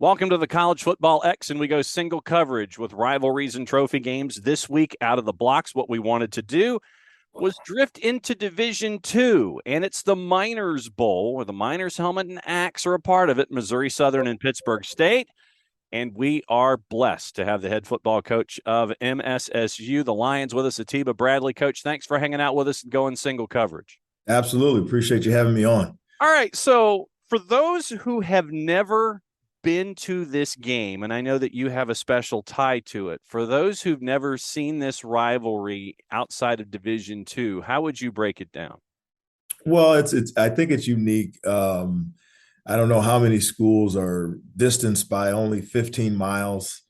Welcome to the College Football X, and we go single coverage with rivalries and trophy games. This week, out of the blocks, what we wanted to do was drift into Division II, and it's the Miners Bowl, where the Miners helmet and axe are a part of it, Missouri Southern and Pittsburg State. And we are blessed to have the head football coach of MSSU, the Lions, with us, Atiba Bradley. Coach, thanks for hanging out with us and going single coverage. Absolutely. Appreciate you having me on. All right, so for those who have never been to this game, and I know that you have a special tie to it, for those who've never seen this rivalry outside of Division II, how would you break it down? Well, I think it's unique. I don't know how many schools are distanced by only 15 miles.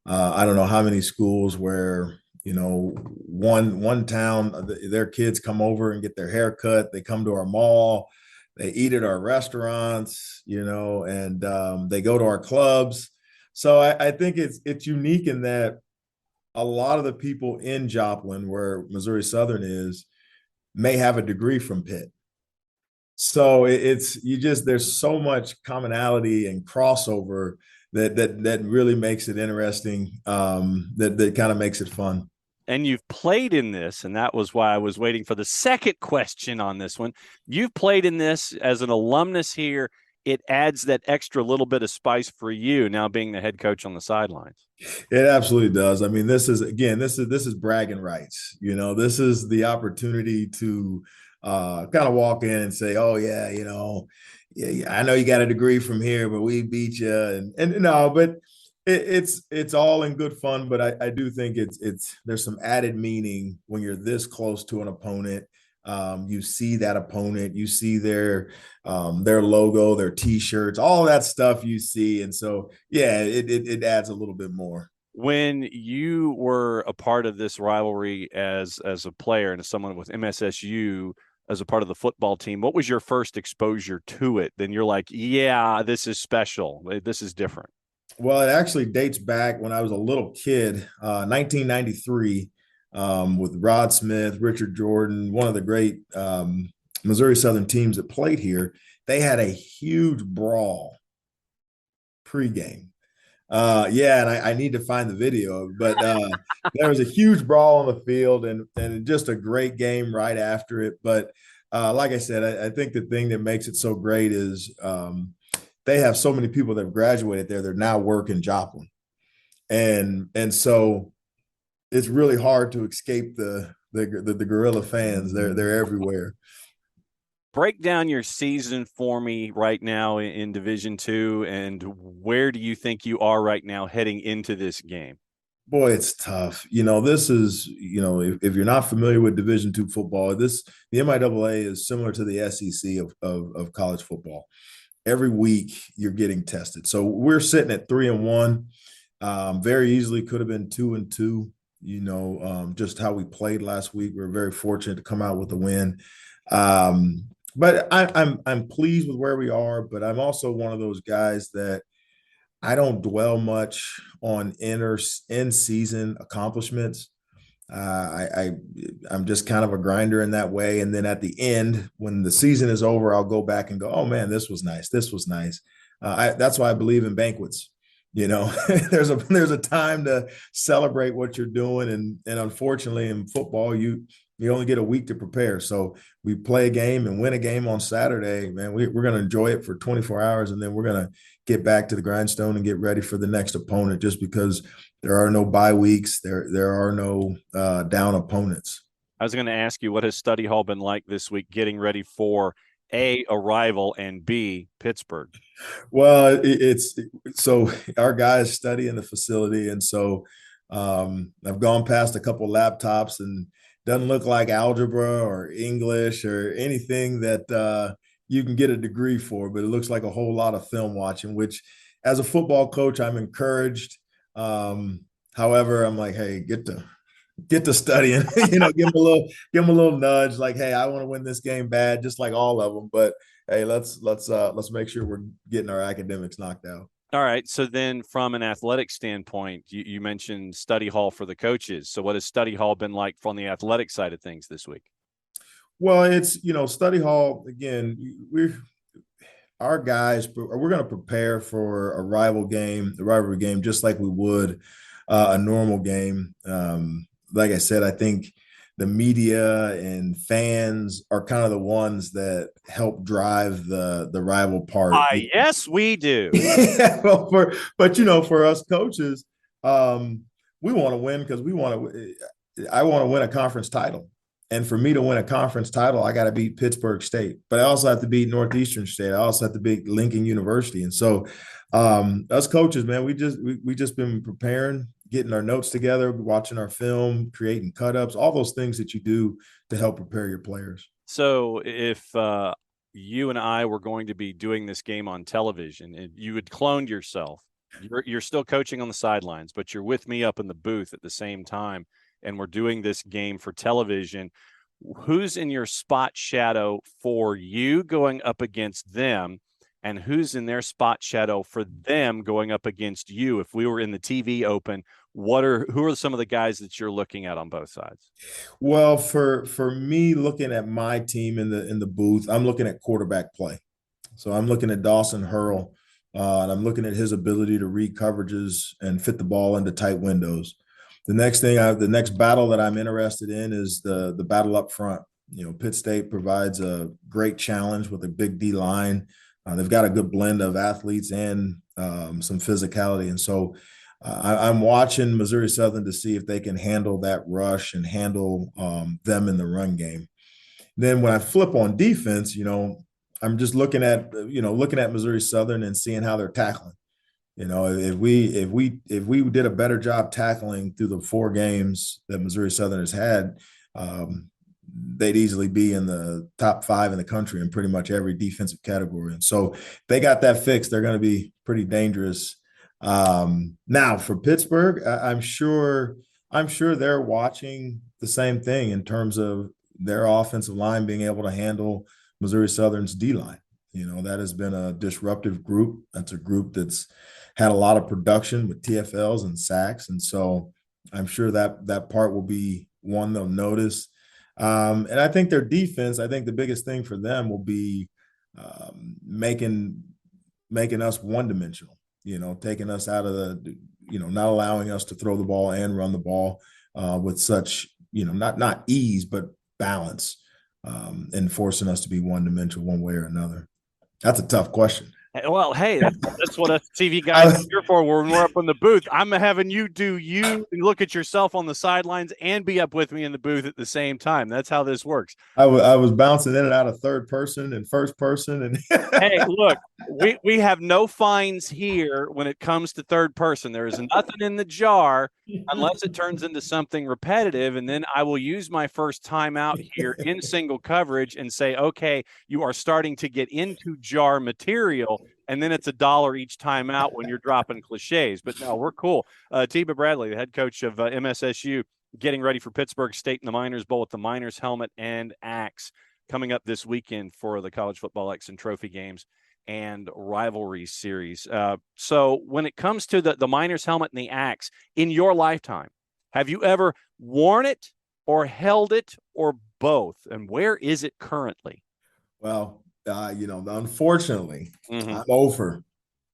I don't know how many schools where, one town, their kids come over and get their hair cut. They come to our mall, they eat at our restaurants, and they go to our clubs. So I think it's unique in that a lot of the people in Joplin, where Missouri Southern is, may have a degree from Pitt. So there's so much commonality and crossover that really makes it interesting. That kind of makes it fun. And you've played in this, and that was why I was waiting for the second question on this one. You've played in this as an alumnus here. It adds that extra little bit of spice for you now being the head coach on the sidelines. It absolutely does. I mean, this is bragging rights. This is the opportunity to kind of walk in and say, "Oh yeah, yeah, I know you got a degree from here, but we beat you." And no, but it's all in good fun. But I do think there's some added meaning when you're this close to an opponent. You see that opponent, you see their logo, their T-shirts, all that stuff you see, and so yeah, it adds a little bit more. When you were a part of this rivalry as a player and as someone with MSSU as a part of the football team, what was your first exposure to it? Then you're like, yeah, this is special. This is different. Well, it actually dates back when I was a little kid, 1993, with Rod Smith, Richard Jordan, one of the great Missouri Southern teams that played here. They had a huge brawl pregame. Yeah, and I need to find the video, but there was a huge brawl on the field and just a great game right after it. But like I said, I think the thing that makes it so great is they have so many people that have graduated there. They're now working Joplin, and so it's really hard to escape the guerrilla fans. They're everywhere. Break down your season for me right now in Division II, and where do you think you are right now heading into this game? Boy, it's tough. This is, if you're not familiar with Division II football, the MIAA is similar to the SEC of college football. Every week you're getting tested. So we're sitting at 3-1. Very easily could have been 2-2. Just how we played last week. We were very fortunate to come out with a win. But I'm pleased with where we are, but I'm also one of those guys that I don't dwell much on in season accomplishments. I'm just kind of a grinder in that way, and then at the end, when the season is over, I'll go back and go, "Oh man, this was nice. This was nice." That's why I believe in banquets. There's a time to celebrate what you're doing, and unfortunately in football, you only get a week to prepare. So we play a game and win a game on Saturday, man. We're going to enjoy it for 24 hours, and then we're going to get back to the grindstone and get ready for the next opponent. Just because there are no bye weeks, there are no down opponents. I was going to ask you, what has study hall been like this week, getting ready for a rival and B, Pittsburgh? Well, so our guys study in the facility, and so I've gone past a couple laptops, and doesn't look like algebra or English or anything that you can get a degree for, but it looks like a whole lot of film watching, which as a football coach, I'm encouraged. However, I'm like, hey, get to studying, give them a little nudge, like, hey, I want to win this game bad, just like all of them. But hey, let's make sure we're getting our academics knocked out. All right. So then from an athletic standpoint, you mentioned study hall for the coaches. So what has study hall been like from the athletic side of things this week? Well, it's, study hall, again, our guys, we're going to prepare for a rivalry game, just like we would a normal game. Like I said, I think the media and fans are kind of the ones that help drive the rival part. Yes, we do. Well, for us coaches, um, we want to win because I want to win a conference title. And for me to win a conference title, I got to beat Pittsburg State, but I also have to beat Northeastern State. I also have to beat Lincoln University. And so, us coaches, man, we just been preparing, getting our notes together, watching our film, creating cut ups, all those things that you do to help prepare your players. So if you and I were going to be doing this game on television, and you had cloned yourself, you're still coaching on the sidelines, but you're with me up in the booth at the same time, and we're doing this game for television. Who's in your spot shadow for you going up against them, and who's in their spot shadow for them going up against you? If we were in the TV open, who are some of the guys that you're looking at on both sides? Well, for me, looking at my team in the booth, I'm looking at quarterback play. So I'm looking at Dawson Hurl, and I'm looking at his ability to read coverages and fit the ball into tight windows. The next battle that I'm interested in is the battle up front. Pitt State provides a great challenge with a big D line. They've got a good blend of athletes and some physicality, and so I'm watching Missouri Southern to see if they can handle that rush and handle them in the run game. Then when I flip on defense, I'm just looking at Missouri Southern and seeing how they're tackling. If we did a better job tackling through the 4 games that Missouri Southern has had, they'd easily be in the top 5 in the country in pretty much every defensive category. And so they got that fixed. They're going to be pretty dangerous. Now for Pittsburgh, I'm sure they're watching the same thing in terms of their offensive line being able to handle Missouri Southern's D line. That has been a disruptive group. That's a group that's had a lot of production with TFLs and sacks. And so I'm sure that part will be one they'll notice. And I think their defense, I think the biggest thing for them will be making us one-dimensional, taking us out of not allowing us to throw the ball and run the ball with such, not ease, but balance, and forcing us to be one-dimensional one way or another. That's a tough question. Well, hey, that's what us TV guys are here for. When we're up in the booth, I'm having you do you and look at yourself on the sidelines and be up with me in the booth at the same time. That's how this works. I was bouncing in and out of third person and first person. And hey, look, we have no fines here when it comes to third person. There is nothing in the jar unless it turns into something repetitive. And then I will use my first timeout here in single coverage and say, okay, you are starting to get into jar material. And then it's $1 each time out when you're dropping cliches. But no, we're cool. Atiba Bradley, the head coach of MSSU, getting ready for Pittsburg State in the Miners Bowl with the Miners helmet and axe coming up this weekend for the College Football X and Trophy games and rivalries series. So when it comes to the Miners helmet and the axe, in your lifetime, have you ever worn it or held it or both? And where is it currently? Well, unfortunately, I'm over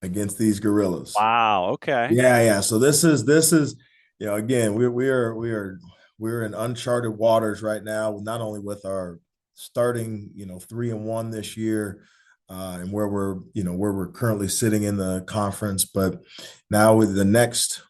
against these gorillas. Wow. Okay. Yeah. So this is again, we're in uncharted waters right now, not only with our starting 3-1 this year, and where we're currently sitting in the conference, but now with the next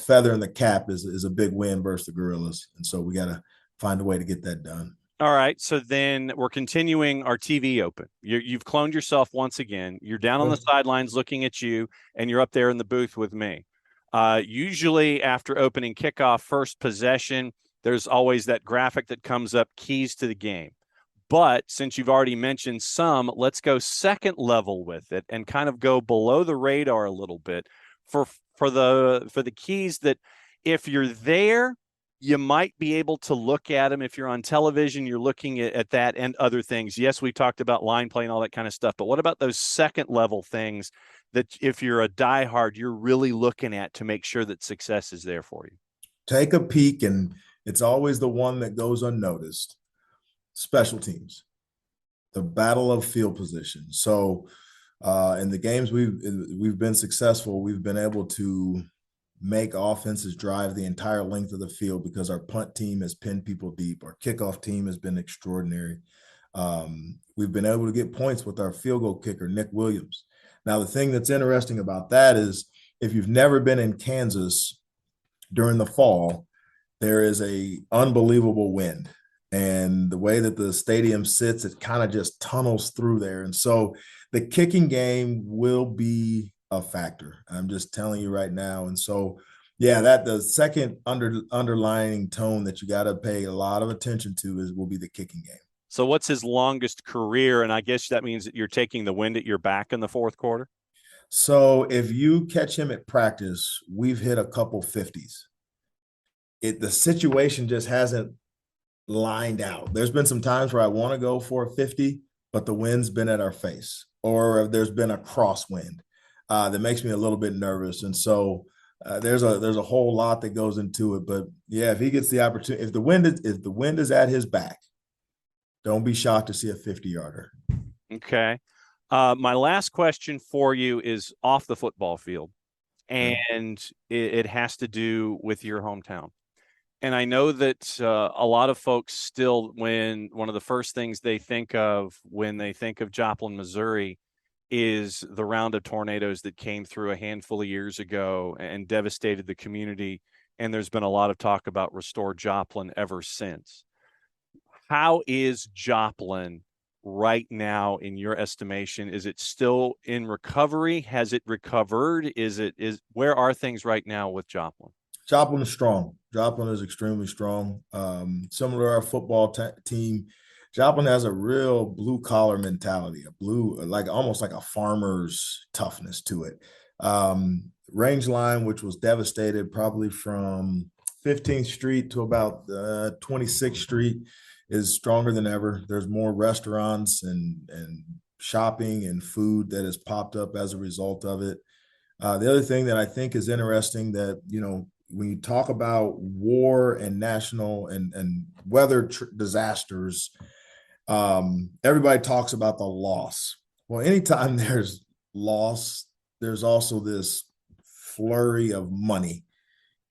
feather in the cap is a big win versus the gorillas, and so we got to find a way to get that done. All right, so then we're continuing our TV open. You've cloned yourself once again. You're down on the sidelines looking at you, and you're up there in the booth with me. Usually after opening kickoff, first possession, there's always that graphic that comes up, keys to the game. But since you've already mentioned some, let's go second level with it and kind of go below the radar a little bit for the keys that if you're there, you might be able to look at them. If you're on television, you're looking at that and other things. Yes, we talked about line play and all that kind of stuff, but what about those second level things that if you're a diehard, you're really looking at to make sure that success is there for you? Take a peek, and it's always the one that goes unnoticed. Special teams, the battle of field position. So In the games we've been successful, we've been able to make offenses drive the entire length of the field because our punt team has pinned people deep. Our kickoff team has been extraordinary. We've been able to get points with our field goal kicker, Nick Williams. Now, the thing that's interesting about that is if you've never been in Kansas during the fall, there is a unbelievable wind. And the way that the stadium sits, it kind of just tunnels through there. And so the kicking game will be a factor. I'm just telling you right now. And so, yeah, that the second underlying tone that you got to pay a lot of attention to will be the kicking game. So what's his longest career? And I guess that means that you're taking the wind at your back in the fourth quarter. So if you catch him at practice, we've hit a couple 50s. The situation just hasn't lined out. There's been some times where I want to go for a 50, but the wind's been at our face, or there's been a crosswind that makes me a little bit nervous. And so there's a whole lot that goes into it. But yeah, if he gets the opportunity, if the wind is at his back, don't be shocked to see a 50-yarder. Okay. My last question for you is off the football field, and it has to do with your hometown. And I know that a lot of folks still, when one of the first things they think of when they think of Joplin, Missouri, is the round of tornadoes that came through a handful of years ago and devastated the community. And there's been a lot of talk about Restore Joplin ever since. How is Joplin right now in your estimation? Is it still in recovery? Has it recovered? Where are things right now with Joplin? Joplin is strong. Joplin is extremely strong. Similar to our football team, Joplin has a real blue collar mentality, almost like a farmer's toughness to it. Range line, which was devastated probably from 15th Street to about 26th Street, is stronger than ever. There's more restaurants and shopping and food that has popped up as a result of it. The other thing that I think is interesting that, when you talk about war and national and weather disasters, everybody talks about the loss. Well, anytime there's loss, there's also this flurry of money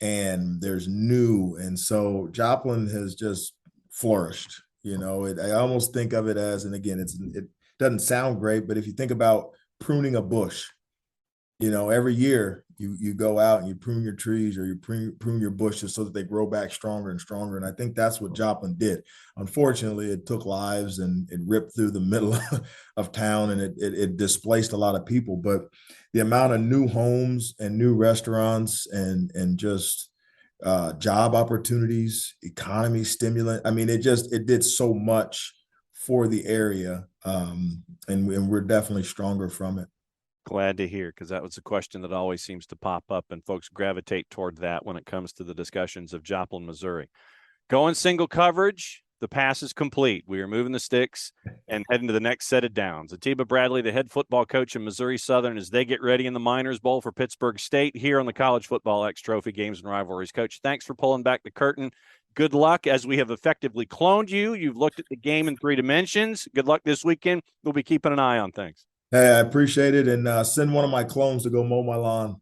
and there's new. And so Joplin has just flourished. I almost think of it as, and again, it doesn't sound great, but if you think about pruning a bush, every year you go out and you prune your trees or you prune your bushes so that they grow back stronger and stronger. And I think that's what Joplin did. Unfortunately, it took lives and it ripped through the middle of town and it displaced a lot of people. But the amount of new homes and new restaurants and just job opportunities, economy stimulant. I mean, it did so much for the area, and we're definitely stronger from it. Glad to hear, because that was a question that always seems to pop up, and folks gravitate toward that when it comes to the discussions of Joplin, Missouri. Going single coverage, the pass is complete. We are moving the sticks and heading to the next set of downs. Atiba Bradley, the head football coach in Missouri Southern, as they get ready in the Miners Bowl for Pittsburg State here on the College Football X Trophy Games and Rivalries. Coach, thanks for pulling back the curtain. Good luck as we have effectively cloned you. You've looked at the game in 3 dimensions. Good luck this weekend. We'll be keeping an eye on things. Hey, I appreciate it. And send one of my clones to go mow my lawn.